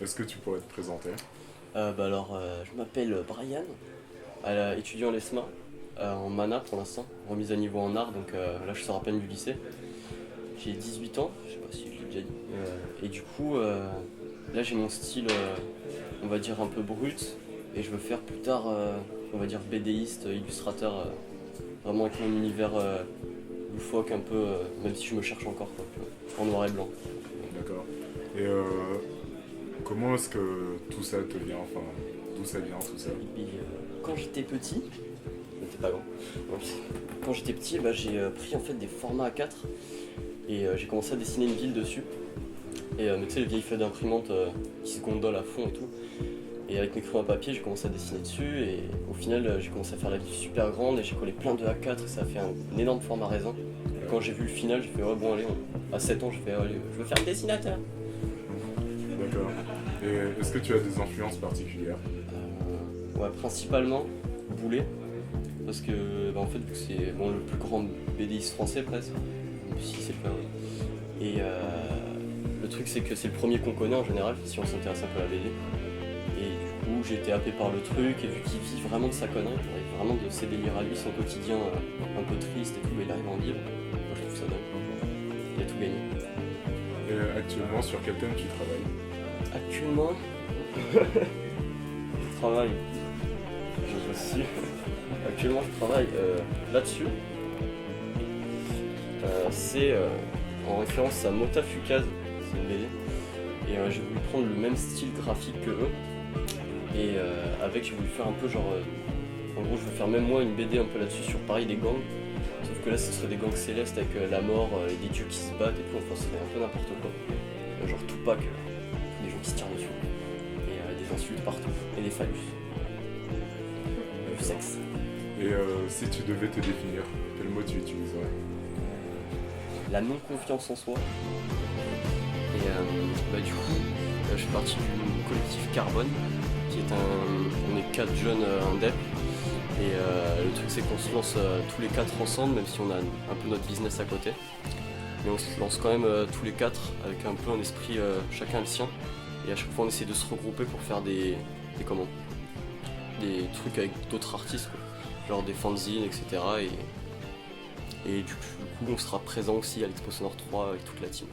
Est-ce que tu pourrais te présenter? Je m'appelle Brian, étudiant à l'ESMA, en mana pour l'instant, remise à niveau en art, donc là je sors à peine du lycée. J'ai 18 ans, je sais pas si je l'ai déjà dit. Et du coup, là j'ai mon style, on va dire un peu brut, et je veux faire plus tard, on va dire BDiste, illustrateur, vraiment avec mon univers loufoque un peu, même si je me cherche encore, quoi, tu vois, en noir et blanc. D'accord. Et comment est-ce que tout ça te vient? Enfin, d'où ça vient tout ça? Quand j'étais petit, c'était pas grand. Quand j'étais petit, j'ai pris en fait des formats A4 et j'ai commencé à dessiner une ville dessus. Et mais tu sais, les vieilles feuilles d'imprimante qui se gondolent à fond et tout. Et avec mes crayons à papier, j'ai commencé à dessiner dessus et au final, j'ai commencé à faire la ville super grande et j'ai collé plein de A4 et ça a fait un énorme format raisin. Et quand j'ai vu le final, j'ai fait ouais, bon, allez, à 7 ans, j'ai fait allez, je veux faire dessinateur. D'accord. Et est-ce que tu as des influences particulières? Ouais, principalement Boulet, parce que en fait, vu que c'est bon, le plus grand BDiste français presque, si c'est le cas, ouais. Et le truc, c'est que c'est le premier qu'on connaît en général, si on s'intéresse un peu à la BD. Et du coup, j'ai été happé par le truc, et vu qu'il vit vraiment de sa connerie, vraiment de ses délires à lui, son quotidien un peu triste et tout, il arrive à en vivre. Moi, je trouve ça dingue. Il a tout gagné. Et actuellement, sur quel thème tu travailles? Actuellement, je travaille. Je suis. Actuellement, je travaille là-dessus. C'est en référence à Mota Fukaz, c'est une BD. Et j'ai voulu prendre le même style graphique que eux. Et avec, j'ai voulu faire un peu genre. En gros, je veux faire même moi une BD un peu là-dessus sur pareil des gangs. Sauf que là, ce serait des gangs célestes avec la mort et des dieux qui se battent et tout. Enfin, ce serait un peu n'importe quoi. Genre Tupac, des gens qui se tirent dessus. Et des insultes partout. Et des phallus. Du sexe. Et si tu devais te définir, quel mot tu utiliserais? La non-confiance en soi. Et du coup, je fais partie du collectif Carbone, qui est un. On est 4 jeunes indep. Et le truc, c'est qu'on se lance tous les 4 ensemble, même si on a un peu notre business à côté. Mais on se lance quand même tous les 4 avec un peu un esprit chacun le sien. Et à chaque fois, on essaie de se regrouper pour faire des trucs avec d'autres artistes, quoi. Genre des fanzines, etc. Et du coup, on sera présent aussi à l'Expo Sonore 3 avec toute la team.